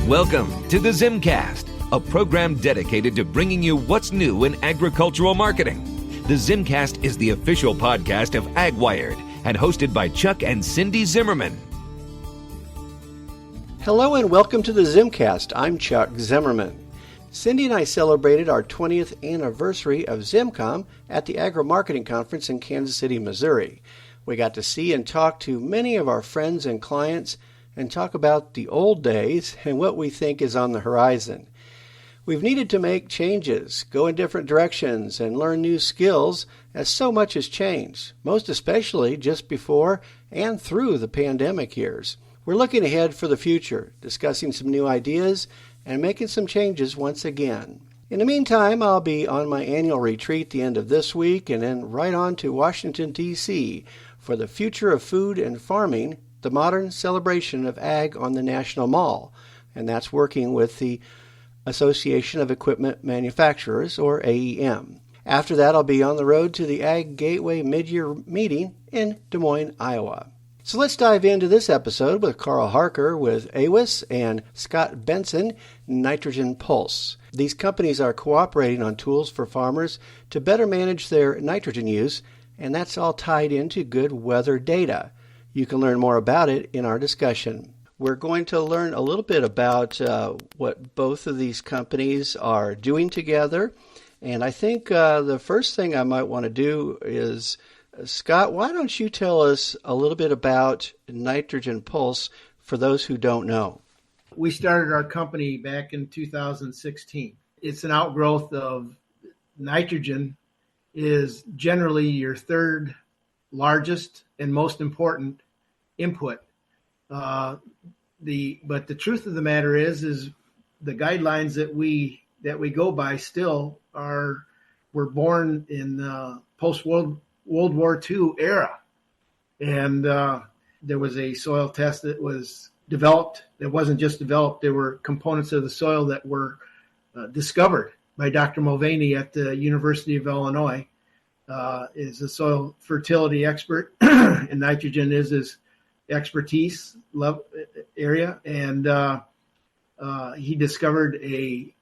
Welcome to the ZimmCast, a program dedicated to bringing you what's new in agricultural marketing. The ZimmCast is the official podcast of AgWired and hosted by Chuck and Cindy Zimmerman. Hello and welcome to the ZimmCast. I'm Chuck Zimmerman. Cindy and I celebrated our 20th anniversary of ZimmComm at the Agri-Marketing Conference in Kansas City, Missouri. We got to see and talk to many of our friends and clients and talk about the old days and what we think is on the horizon. We've needed to make changes, go in different directions, and learn new skills as so much has changed, most especially just before and through the pandemic years. We're looking ahead for the future, discussing some new ideas, and making some changes once again. In the meantime, I'll be on my annual retreat the end of this week and then right on to Washington, D.C. for the Future of Food and Farming, the modern celebration of ag on the National Mall. And that's working with the Association of Equipment Manufacturers, or AEM. After that, I'll be on the road to the AgGateway Mid-Year Meeting in Des Moines, Iowa. So let's dive into this episode with Carl Harker with AWIS and Scott Benson, Nitrogen Pulse. These companies are cooperating on tools for farmers to better manage their nitrogen use, and that's all tied into good weather data. You can learn more about it in our discussion. We're going to learn a little bit about what both of these companies are doing together, and I think the first thing I might want to do is Scott, why don't you tell us a little bit about Nitrogen Pulse for those who don't know? We started our company back in 2016. It's an outgrowth of nitrogen is generally your third largest and most important input. But the truth of the matter is the guidelines that we go by still were born in post-World War II era. And there was a soil test that was developed. It wasn't just developed. There were components of the soil that were discovered by Dr. Mulvaney at the University of Illinois. Is a soil fertility expert, and nitrogen is his expertise area. And he discovered a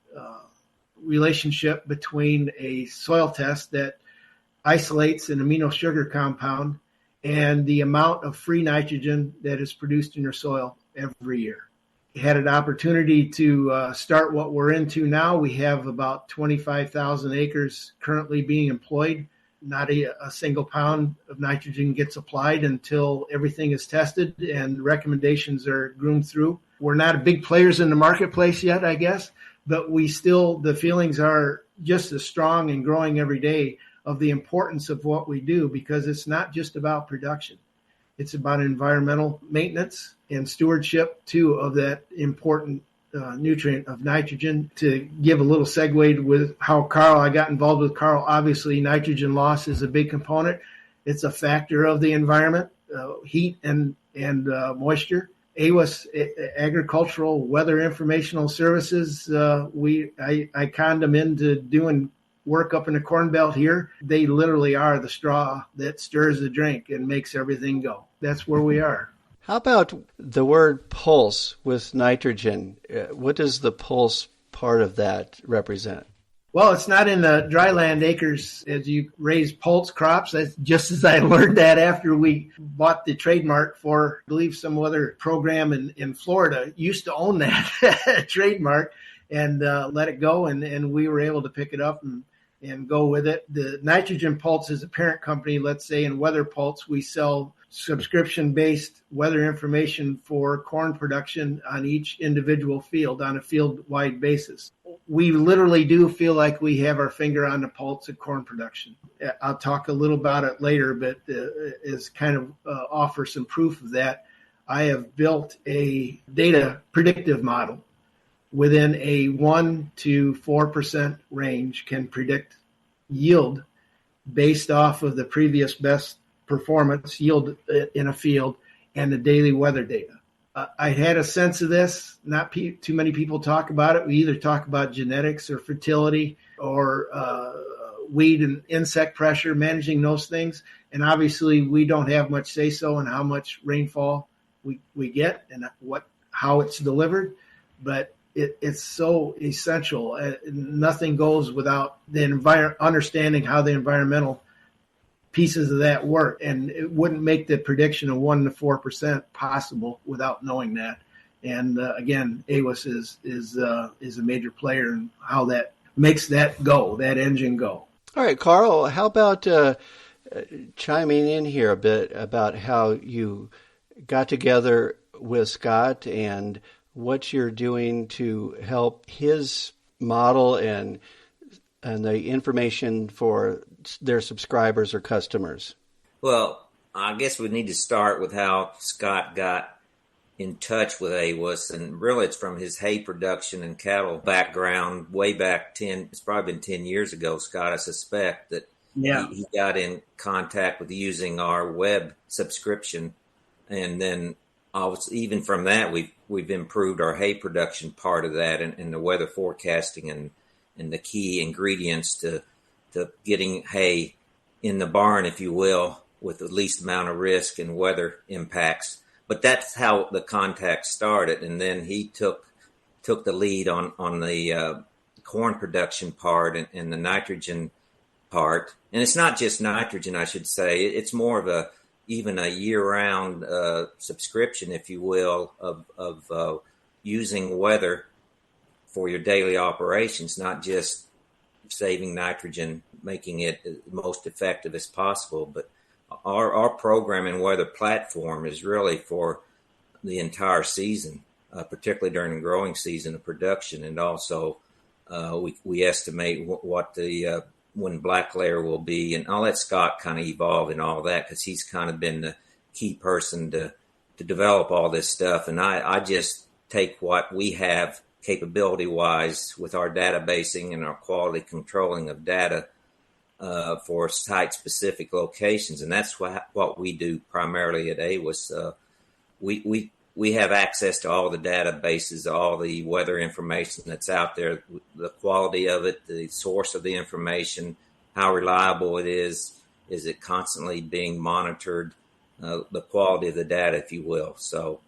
relationship between a soil test that isolates an amino sugar compound and the amount of free nitrogen that is produced in your soil every year. We had an opportunity to start what we're into now. We have about 25,000 acres currently being employed. Not a single pound of nitrogen gets applied until everything is tested and recommendations are groomed through. We're not big players in the marketplace yet, I guess, but the feelings are just as strong and growing every day of the importance of what we do, because it's not just about production. It's about environmental maintenance and stewardship, too, of that important nutrient of nitrogen. To give a little segue with how I got involved with Carl, obviously nitrogen loss is a big component. It's a factor of the environment, heat and moisture. AWIS, Agricultural Weather Informational Services, I conned them into doing work up in the Corn Belt here. They literally are the straw that stirs the drink and makes everything go. That's where we are. How about the word pulse with nitrogen? What does the pulse part of that represent? Well, it's not in the dryland acres as you raise pulse crops. That's just as I learned that after we bought the trademark for, I believe, some other program in Florida used to own that trademark and let it go. And we were able to pick it up and go with it. The Nitrogen Pulse is a parent company. Let's say in Weather Pulse, we sell subscription-based weather information for corn production on each individual field on a field-wide basis. We literally do feel like we have our finger on the pulse of corn production. I'll talk a little about it later, but as kind of offer some proof of that, I have built a data predictive model within a 1 to 4% range can predict yield based off of the previous best performance yield in a field and the daily weather data. I had a sense of this. Not too many people talk about it. We either talk about genetics or fertility or weed and insect pressure, managing those things. And obviously we don't have much say-so in how much rainfall we get and how it's delivered. but it's so essential. Nothing goes without the understanding how the environmental pieces of that work, and it wouldn't make the prediction of 1 to 4% possible without knowing that. And again, AWIS is a major player in how that makes that engine go. All right, Carl, how about chiming in here a bit about how you got together with Scott and what you're doing to help his model and the information for their subscribers or customers? Well, I guess we need to start with how Scott got in touch with AWIS, and really it's from his hay production and cattle background way back it's probably been 10 years ago, Scott, I suspect, that he got in contact with using our web subscription. And then even from that, we've improved our hay production part of that and the weather forecasting and the key ingredients to getting hay in the barn, if you will, with the least amount of risk and weather impacts. But that's how the contact started. And then he took the lead on the corn production part and the nitrogen part. And it's not just nitrogen, I should say. It's more of even a year-round subscription, if you will, of using weather for your daily operations, not just saving nitrogen, making it the most effective as possible. But our program and weather platform is really for the entire season, particularly during the growing season of production. And also we estimate what the when black layer will be. And I'll let Scott kind of evolve in all that, because he's kind of been the key person to develop all this stuff. And I just take what we have capability-wise with our databasing and our quality controlling of data for site-specific locations. And that's what we do primarily at AWIS. We have access to all the databases, all the weather information that's out there, the quality of it, the source of the information, how reliable it is it constantly being monitored, the quality of the data, if you will. So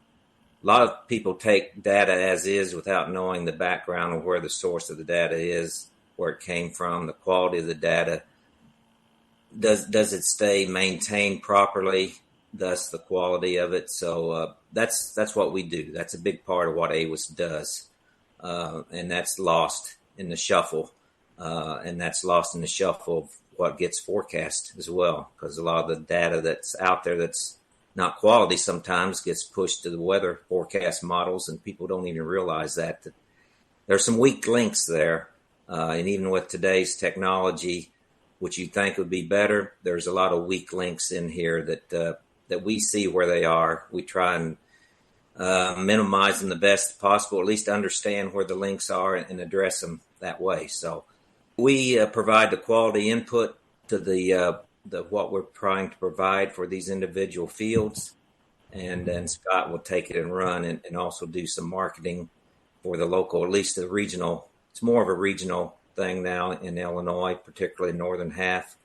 a lot of people take data as is without knowing the background of where the source of the data is, where it came from, the quality of the data. Does it stay maintained properly? Thus the quality of it. So that's what we do. That's a big part of what AWIS does, and that's lost in the shuffle. And that's lost in the shuffle of what gets forecast as well, because a lot of the data that's out there that's not quality sometimes gets pushed to the weather forecast models, and people don't even realize that there's some weak links there. And even with today's technology, which you think would be better, there's a lot of weak links in here that we see where they are. We try and minimize them the best possible, at least understand where the links are and address them that way. So we provide the quality input to the what we're trying to provide for these individual fields. And then Scott will take it and run and also do some marketing for the local, at least the regional. It's more of a regional thing now in Illinois, particularly northern half.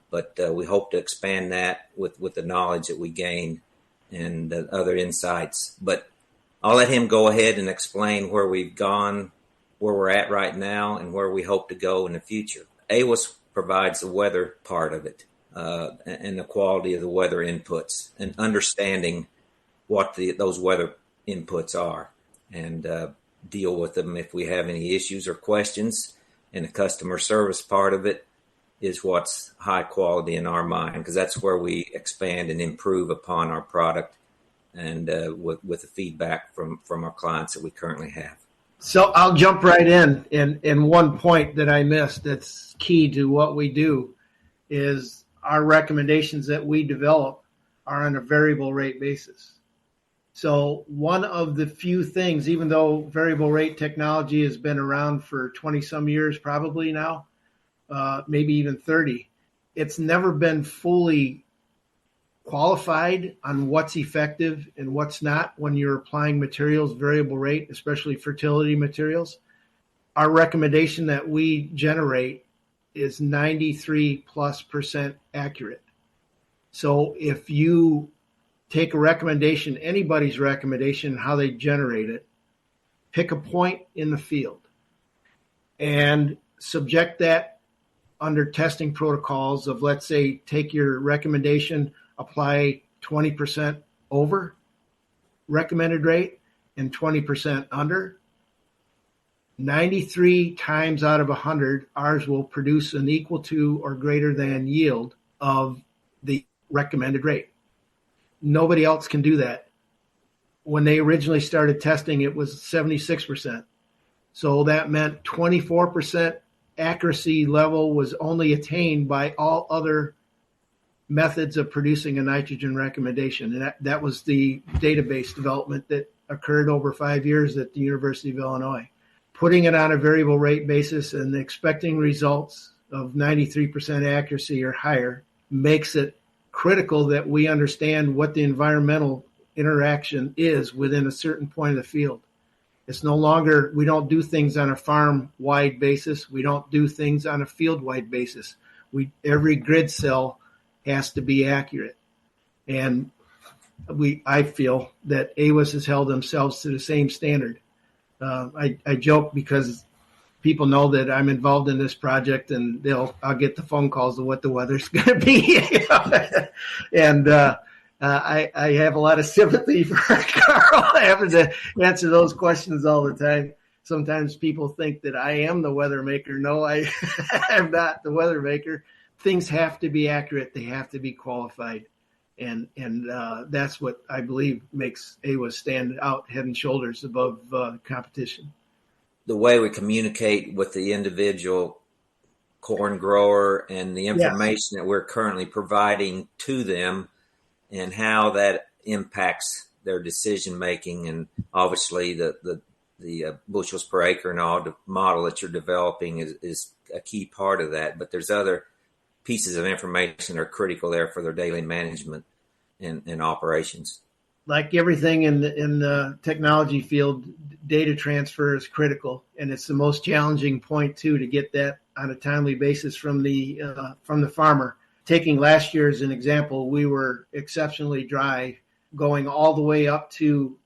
But we hope to expand that with the knowledge that we gain and other insights. But I'll let him go ahead and explain where we've gone, where we're at right now, and where we hope to go in the future. AWIS provides the weather part of it and the quality of the weather inputs and understanding what those weather inputs are and deal with them if we have any issues or questions. And the customer service part of it is what's high quality in our mind, because that's where we expand and improve upon our product and with the feedback from our clients that we currently have. So I'll jump right in. And one point that I missed that's key to what we do is our recommendations that we develop are on a variable rate basis. So one of the few things, even though variable rate technology has been around for 20 some years probably now, maybe even 30, it's never been fully qualified on what's effective and what's not when you're applying materials variable rate, especially fertility materials. Our recommendation that we generate is 93+% accurate. So if you take a recommendation, anybody's recommendation, how they generate it, pick a point in the field and subject that under testing protocols of, let's say, take your recommendation, apply 20% over recommended rate and 20% under. 93 times out of 100, ours will produce an equal to or greater than yield of the recommended rate. Nobody else can do that. When they originally started testing, it was 76%. So that meant 24% accuracy level was only attained by all other methods of producing a nitrogen recommendation. And that was the database development that occurred over 5 years at the University of Illinois. Putting it on a variable rate basis and expecting results of 93% accuracy or higher makes it critical that we understand what the environmental interaction is within a certain point of the field. It's no longer, we don't do things on a farm-wide basis. We don't do things on a field-wide basis. Every grid cell has to be accurate. And I feel that AWIS has held themselves to the same standard. I joke because people know that I'm involved in this project, and I'll get the phone calls of what the weather's going to be. And I have a lot of sympathy for Carl having to answer those questions all the time. Sometimes people think that I am the weather maker. No, I am not the weather maker. Things have to be accurate. They have to be qualified. And that's what I believe makes AWIS stand out head and shoulders above competition. The way we communicate with the individual corn grower and the information that we're currently providing to them and how that impacts their decision making, and obviously the bushels per acre and all the model that you're developing is a key part of that. But there's other pieces of information that are critical there for their daily management and operations. Like everything in the technology field, data transfer is critical, and it's the most challenging point too, to get that on a timely basis from the farmer. Taking last year as an example, we were exceptionally dry, going all the way up to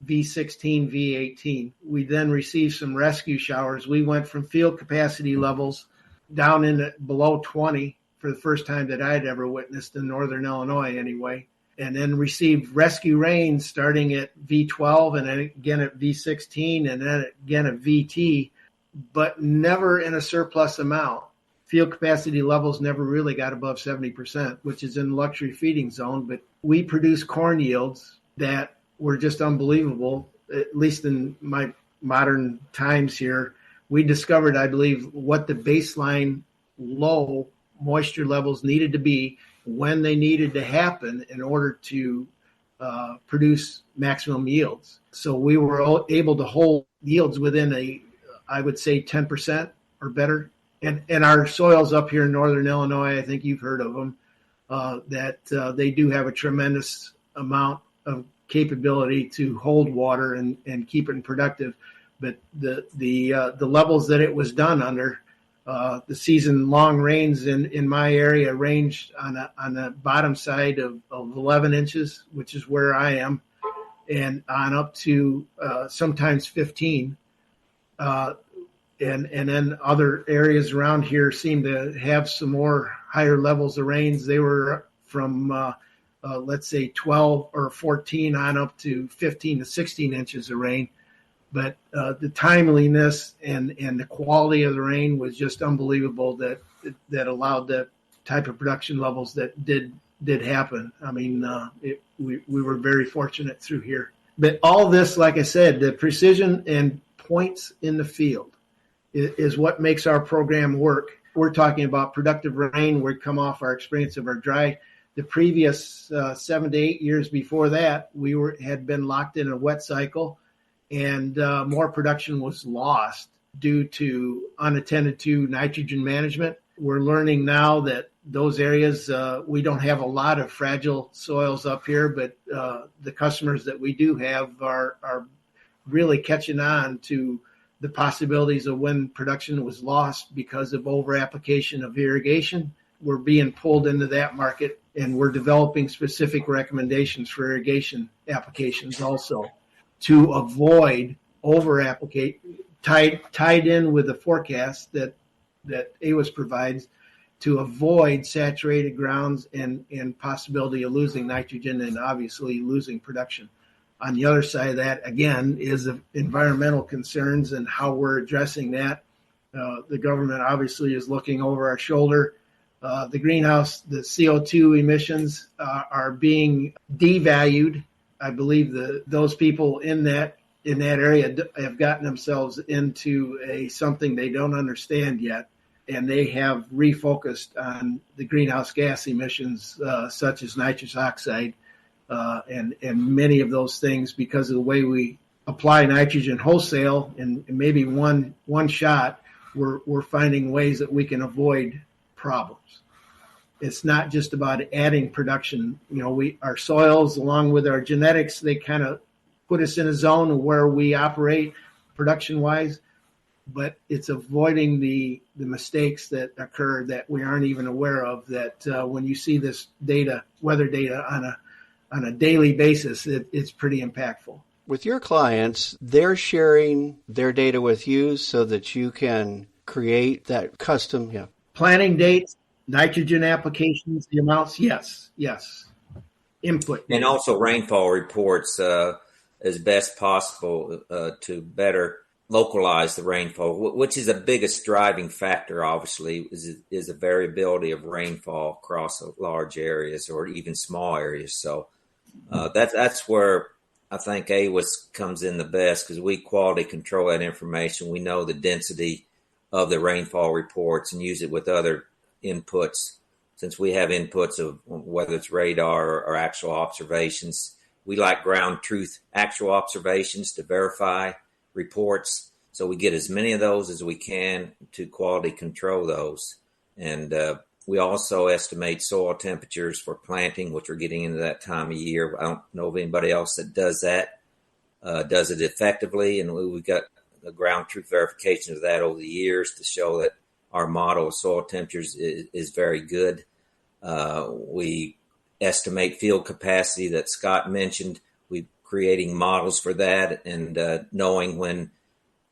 V16, V18. We then received some rescue showers. We went from field capacity levels down in below 20 for the first time that I'd ever witnessed in northern Illinois anyway, and then received rescue rains starting at V12 and then again at V16 and then again at VT, but never in a surplus amount. Field capacity levels never really got above 70%, which is in luxury feeding zone, but we produced corn yields that were just unbelievable, at least in my modern times here. We discovered, I believe, what the baseline low moisture levels needed to be when they needed to happen in order to produce maximum yields. So we were able to hold yields within I would say 10% or better. And our soils up here in northern Illinois, I think you've heard of them, that they do have a tremendous amount of capability to hold water and keep it productive. But the levels that it was done under, the season long rains in my area ranged on the bottom side of 11 inches, which is where I am, and on up to sometimes 15. And then other areas around here seem to have some more higher levels of rains. They were from, let's say, 12 or 14 on up to 15 to 16 inches of rain. But the timeliness and the quality of the rain was just unbelievable that allowed the type of production levels that did happen. I mean, we were very fortunate through here. But all this, like I said, the precision and points in the field is what makes our program work. We're talking about productive rain. We come off our experience of our dry. The previous 7 to 8 years before that, we had been locked in a wet cycle, and more production was lost due to unattended to nitrogen management. We're learning now that those areas, we don't have a lot of fragile soils up here, but the customers that we do have are really catching on to the possibilities of when production was lost because of over-application of irrigation. We're being pulled into that market, and we're developing specific recommendations for irrigation applications also to avoid over-applicate, tied in with the forecast that AWIS provides to avoid saturated grounds and possibility of losing nitrogen and obviously losing production. On the other side of that, again, is environmental concerns and how we're addressing that. The government obviously is looking over our shoulder. The CO2 emissions are being devalued. I believe those people in that area have gotten themselves into something they don't understand yet, and they have refocused on the greenhouse gas emissions such as nitrous oxide and many of those things because of the way we apply nitrogen wholesale and maybe one shot. We're finding ways that we can avoid problems. It's not just about adding production. Our soils, along with our genetics, they kind of put us in a zone where we operate production-wise, but it's avoiding the mistakes that occur that we aren't even aware of. That when you see this weather data on a daily basis, it's pretty impactful. With your clients, they're sharing their data with you so that you can create that custom planting dates, nitrogen applications, the amounts. Yes. Input. And also rainfall reports as best possible to better localize the rainfall, which is the biggest driving factor, obviously, is the variability of rainfall across large areas or even small areas. So that's where I think AWIS comes in the best because we quality control that information. We know the density of the rainfall reports and use it with other inputs. Since we have inputs of whether it's radar or actual observations, we like ground truth actual observations to verify reports. So we get as many of those as we can to quality control those. And we also estimate soil temperatures for planting, which we're getting into that time of year. I don't know of anybody else that does that, does it effectively. And we've got a ground truth verification of that over the years to show that our model of soil temperatures is very good. We estimate field capacity that Scott mentioned. We're creating models for that and knowing when,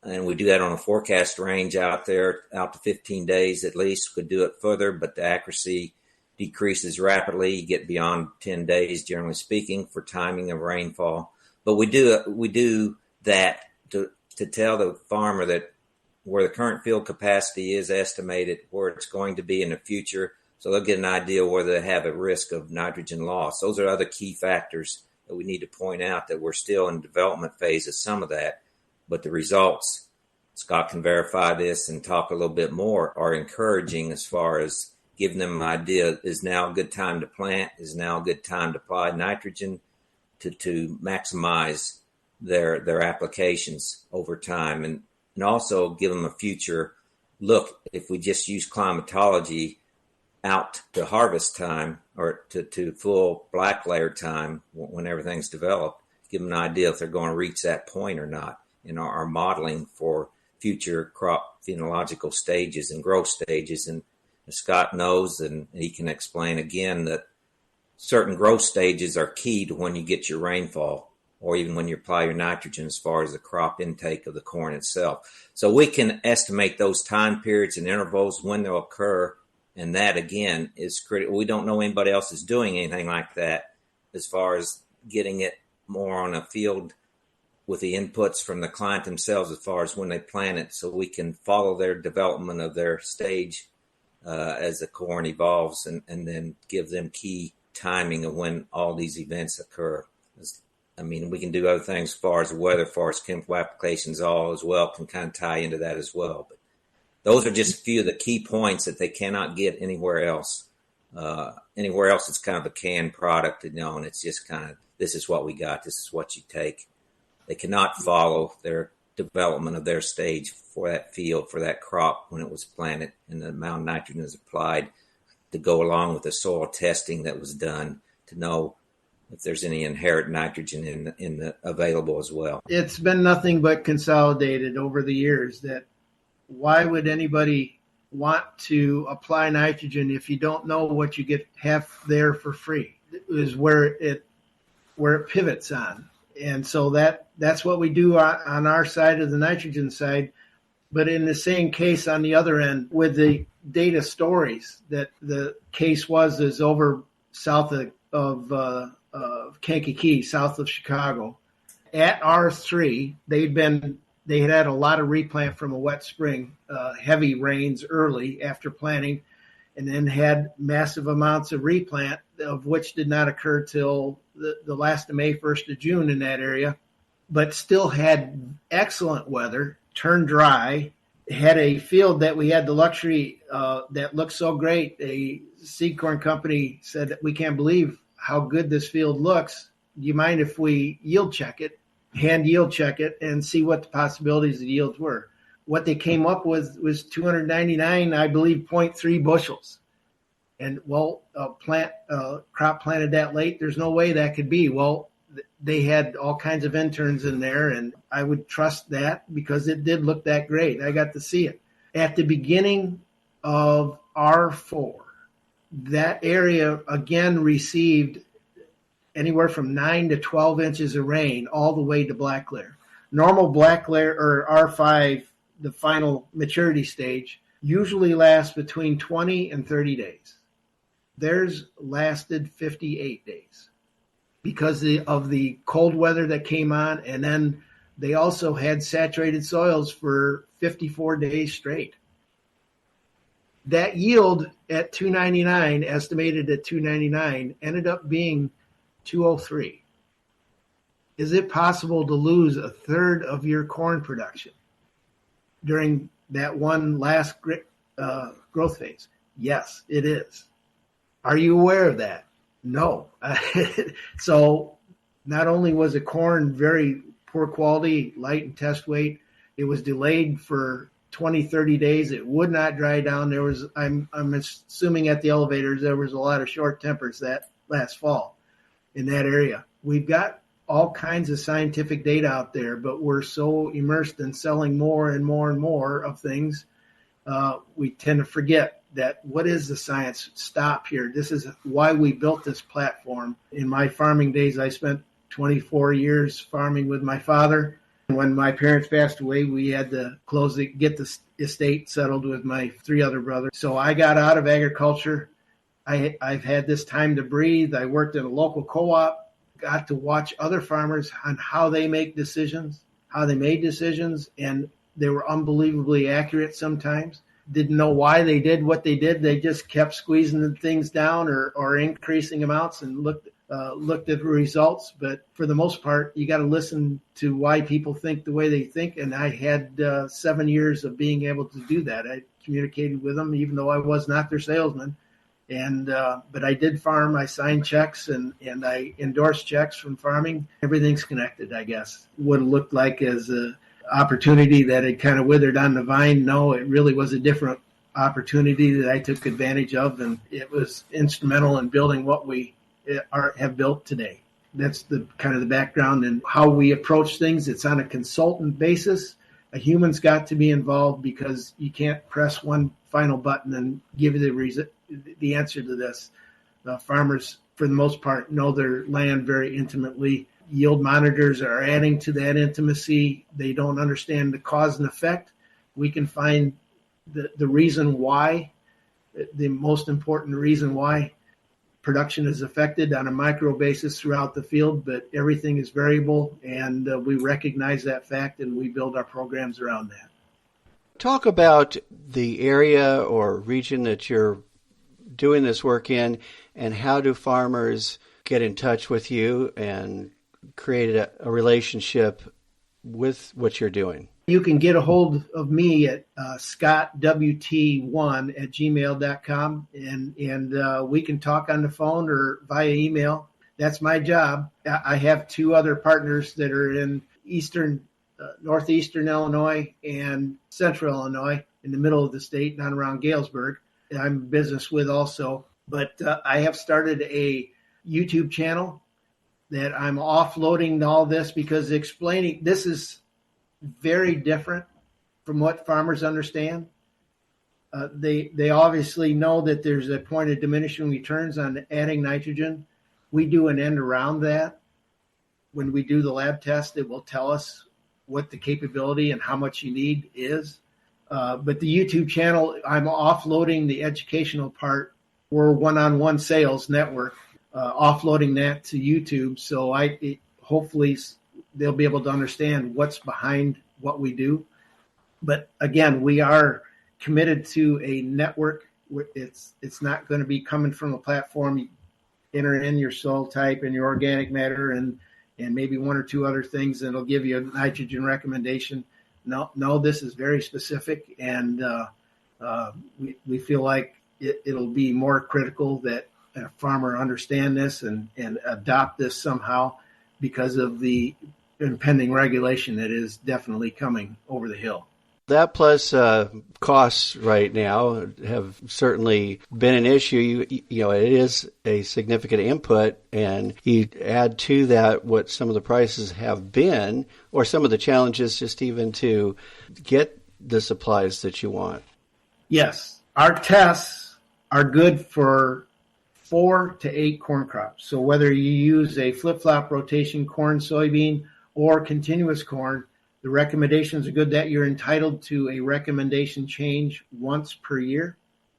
and we do that on a forecast range out to 15 days at least. Could do it further, but the accuracy decreases rapidly. You get beyond 10 days, generally speaking, for timing of rainfall. But we do that to tell the farmer that where the current field capacity is estimated, where it's going to be in the future, so they'll get an idea whether they have a risk of nitrogen loss. Those are other key factors that we need to point out, that we're still in development phase of some of that, but the results, Scott can verify this and talk a little bit more, are encouraging as far as giving them an idea, is now a good time to plant, is now a good time to apply nitrogen to maximize their applications over time, and also give them a future look. If we just use climatology out to harvest time or to full black layer time when everything's developed, give them an idea if they're going to reach that point or not in our modeling for future crop phenological stages and growth stages. And Scott knows, and he can explain again, that certain growth stages are key to when you get your rainfall or even when you apply your nitrogen as far as the crop intake of the corn itself. So we can estimate those time periods and intervals when they'll occur. And that, again, is critical. We don't know anybody else is doing anything like that as far as getting it more on a field with the inputs from the client themselves as far as when they plant it, so we can follow their development of their stage as the corn evolves and then give them key timing of when all these events occur. I mean, we can do other things as far as weather, as far as chemical applications, all as well can kind of tie into that as well. But those are just a few of the key points that they cannot get anywhere else. Anywhere else, it's kind of a canned product, and it's just kind of, this is what we got, this is what you take. They cannot follow their development of their stage for that field, for that crop when it was planted, and the amount of nitrogen is applied to go along with the soil testing that was done to know if there's any inherent nitrogen in the available as well. It's been nothing but consolidated over the years that why would anybody want to apply nitrogen if you don't know what you have there for free? Is where it pivots on. And so that's what we do on our side of the nitrogen side. But in the same case on the other end with the data stories, that the case is over south of Kankakee, south of Chicago. At R3, they had a lot of replant from a wet spring, heavy rains early after planting, and then had massive amounts of replant, of which did not occur till the last of May, 1st of June in that area, but still had excellent weather, turned dry, had a field that we had the luxury that looked so great. A seed corn company said that we can't believe how good this field looks. Do you mind if we hand yield check it, and see what the possibilities of yields were? What they came up with was 299, I believe, 0.3 bushels. And crop planted that late, there's no way that could be. Well, they had all kinds of interns in there, and I would trust that because it did look that great. I got to see it. At the beginning of R4, that area again received anywhere from 9 to 12 inches of rain all the way to black layer. Normal black layer, or R5, the final maturity stage, usually lasts between 20 and 30 days. Theirs lasted 58 days because of the cold weather that came on, and then they also had saturated soils for 54 days straight. That yield at 299, estimated at 299, ended up being 203. Is it possible to lose a third of your corn production during that one last growth phase? Yes, it is. Are you aware of that? No. So not only was the corn very poor quality, light in test weight, it was delayed for 20, 30 days. It would not dry down. I'm assuming at the elevators, there was a lot of short tempers that last fall in that area. We've got all kinds of scientific data out there, but we're so immersed in selling more and more and more of things, we tend to forget that what is the science? Stop here. This is why we built this platform. In my farming days, I spent 24 years farming with my father. When my parents passed away, we had to get the estate settled with my 3 other brothers. So I got out of agriculture. I've had this time to breathe. I worked in a local co-op, got to watch other farmers on how they made decisions, and they were unbelievably accurate sometimes. Didn't know why they did what they did. They just kept squeezing things down or increasing amounts and looked at the results. But for the most part, you got to listen to why people think the way they think. And I had 7 years of being able to do that. I communicated with them, even though I was not their salesman. And but I did farm. I signed checks and I endorsed checks from farming. Everything's connected, I guess. What it looked like as a opportunity that had kind of withered on the vine. No, it really was a different opportunity that I took advantage of, and it was instrumental in building what we have built today. That's the kind of the background and how we approach things. It's on a consultant basis. A human's got to be involved because you can't press one final button and give you the answer to this. Farmers, for the most part, know their land very intimately. Yield monitors are adding to that intimacy. They don't understand the cause and effect. We can find the reason why, the most important reason why production is affected on a micro basis throughout the field, but everything is variable, and we recognize that fact, and we build our programs around that. Talk about the area or region that you're doing this work in, and how do farmers get in touch with you and create a relationship with what you're doing? You can get a hold of me at scottwt1@gmail.com, and we can talk on the phone or via email. That's my job. I have 2 other partners that are in northeastern Illinois and central Illinois, in the middle of the state, not around Galesburg. I'm in business with also. But I have started a YouTube channel that I'm offloading all this because explaining this is very different from what farmers understand. They obviously know that there's a point of diminishing returns on adding nitrogen. We do an end around that. when we do the lab test, it will tell us what the capability and how much you need is. But the YouTube channel, I'm offloading the educational part. We're one-on-one sales network, offloading that to YouTube. So hopefully they'll be able to understand what's behind what we do. But again, we are committed to a network. It's not going to be coming from a platform. You enter in your soil type and your organic matter and maybe one or two other things, and it'll give you a nitrogen recommendation. No, this is very specific, and we feel like it'll be more critical that a farmer understand this and adopt this somehow because of the impending regulation that is definitely coming over the hill. That plus costs right now have certainly been an issue. You know, it is a significant input, and you add to that what some of the prices have been, or some of the challenges just even to get the supplies that you want. Yes, our tests are good for 4 to 8 corn crops. So whether you use a flip-flop rotation corn, soybean, or continuous corn, the recommendations are good that you're entitled to a recommendation change once per year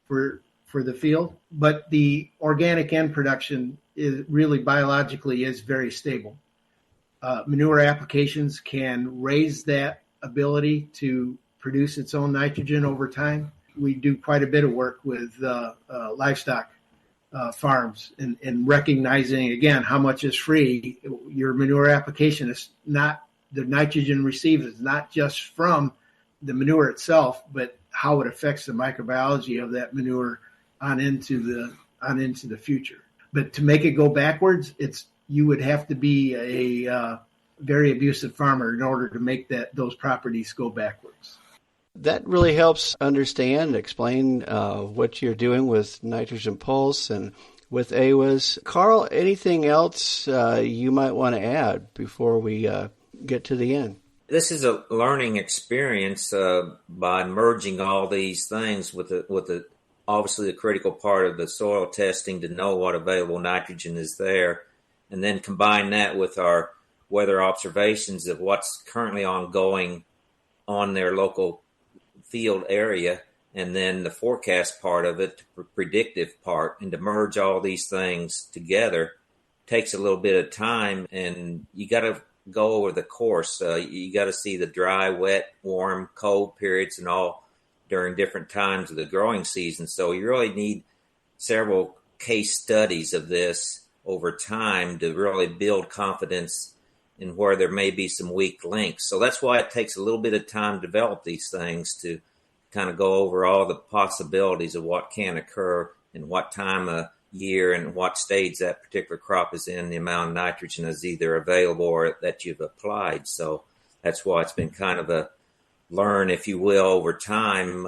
for the field. But the organic end production is really biologically is very stable. Manure applications can raise that ability to produce its own nitrogen over time. We do quite a bit of work with livestock farms and recognizing, again, how much is free. Your manure application is not, the nitrogen received is not just from the manure itself, but how it affects the microbiology of that manure on into the future. But to make it go backwards, you would have to be a very abusive farmer in order to make those properties go backwards. That really helps explain what you're doing with Nitrogen Pulse and with AWIS. Carl, anything else you might want to add before we get to the end? This is a learning experience by merging all these things with the obviously the critical part of the soil testing to know what available nitrogen is there, and then combine that with our weather observations of what's currently ongoing on their local field area, and then the forecast part of it, the predictive part, and to merge all these things together takes a little bit of time, and you got to go over the course. You got to see the dry, wet, warm, cold periods and all during different times of the growing season. So you really need several case studies of this over time to really build confidence in where there may be some weak links. So that's why it takes a little bit of time to develop these things, to kind of go over all the possibilities of what can occur and what time of year and what stage that particular crop is in, the amount of nitrogen is either available or that you've applied. So that's why it's been kind of a learn, if you will, over time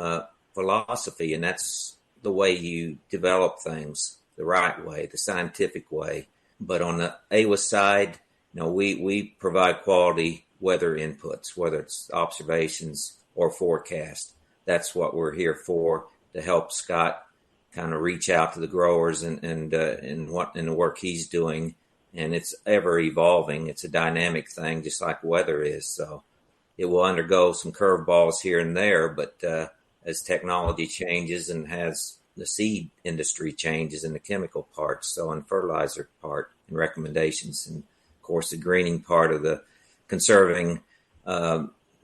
philosophy. And that's the way you develop things, the right way, the scientific way. But on the AWIS side, we provide quality weather inputs, whether it's observations or forecast. That's what we're here for, to help Scott kind of reach out to the growers and the work he's doing. And it's ever evolving. It's a dynamic thing, just like weather is. So it will undergo some curveballs here and there, but as technology changes and as the seed industry changes in the chemical parts, so in fertilizer part and recommendations, and of course the greening part of the conserving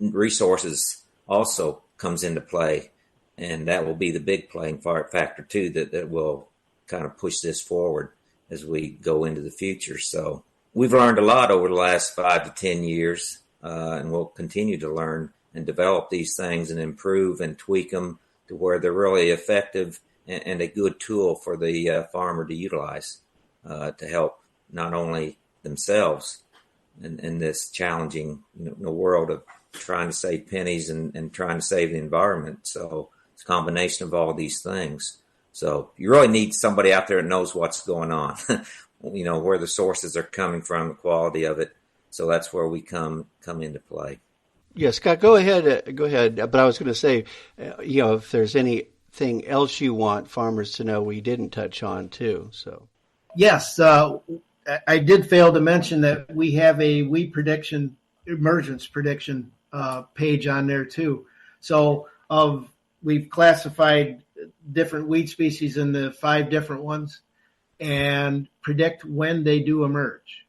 resources also comes into play, and that will be the big playing factor too that will kind of push this forward as we go into the future. So we've learned a lot over the last 5 to 10 years, and we'll continue to learn and develop these things and improve and tweak them to where they're really effective and a good tool for the farmer to utilize to help not only themselves in this challenging world of trying to save pennies and trying to save the environment. So it's a combination of all these things. So you really need somebody out there that knows what's going on, where the sources are coming from, the quality of it. So that's where we come into play. Yeah, Scott, go ahead. But I was going to say, if there's anything else you want farmers to know we didn't touch on too. So yes, I did fail to mention that we have a weed emergence prediction page on there too. So we've classified different weed species into 5 different ones and predict when they do emerge.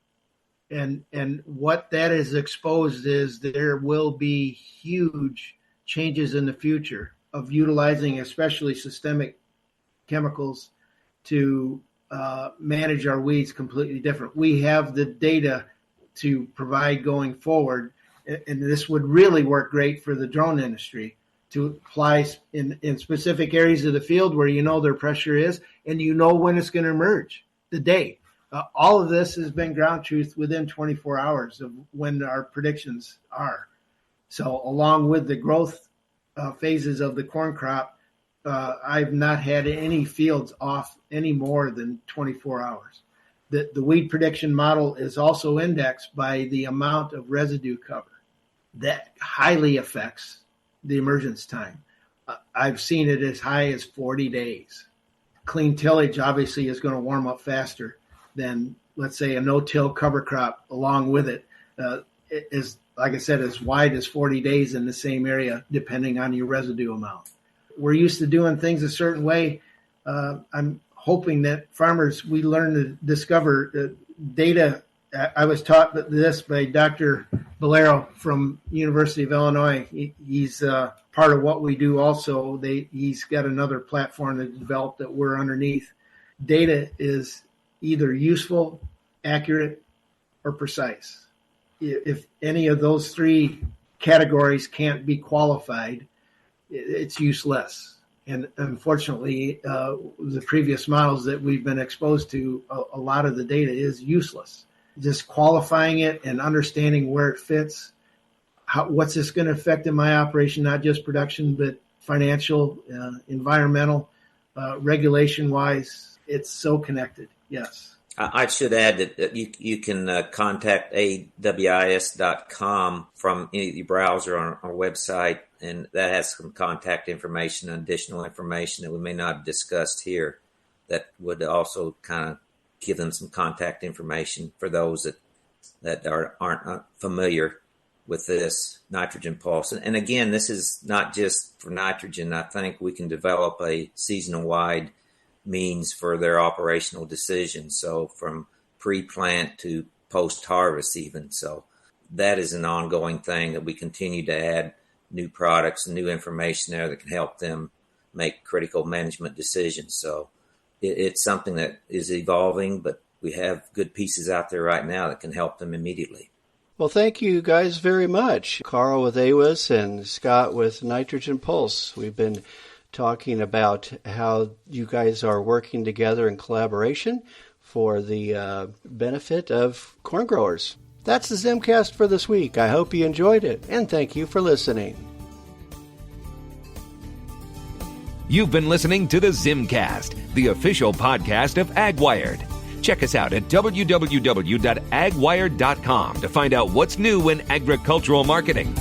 And what that is exposed is there will be huge changes in the future of utilizing especially systemic chemicals to manage our weeds completely different. We have the data to provide going forward, and this would really work great for the drone industry to apply in specific areas of the field where you know their pressure is and you know when it's going to emerge, the date. All of this has been ground truth within 24 hours of when our predictions are. So along with the growth phases of the corn crop, I've not had any fields off any more than 24 hours. The weed prediction model is also indexed by the amount of residue cover. That highly affects the emergence time. I've seen it as high as 40 days. Clean tillage obviously is going to warm up faster than, let's say, a no-till cover crop along with it. Is, like I said, as wide as 40 days in the same area, depending on your residue amount. We're used to doing things a certain way. I'm hoping that farmers, we learn to discover data. I was taught this by Dr. Bolero from University of Illinois. He's part of what we do also. He's got another platform that developed that we're underneath. Data is either useful, accurate, or precise. If any of those 3 categories can't be qualified, it's useless. And unfortunately, the previous models that we've been exposed to, a lot of the data is useless. Just qualifying it and understanding where it fits, what's this going to affect in my operation, not just production, but financial, environmental, regulation-wise. It's so connected, yes. I should add that you can contact AWIS.com from any browser on our website, and that has some contact information and additional information that we may not have discussed here that would also kind of give them some contact information for those that aren't familiar with this nitrogen pulse. And again, this is not just for nitrogen. I think we can develop a seasonal-wide means for their operational decisions. So from pre-plant to post-harvest even. So that is an ongoing thing that we continue to add new products and new information there that can help them make critical management decisions. So it's something that is evolving, but we have good pieces out there right now that can help them immediately. Well, thank you guys very much. Carl with AWIS and Scott with Nitrogen Pulse. We've been talking about how you guys are working together in collaboration for the benefit of corn growers. That's the ZimmCast for this week. I hope you enjoyed it, and thank you for listening. You've been listening to the ZimmCast, the official podcast of AgWired. Check us out at www.agwired.com to find out what's new in agricultural marketing.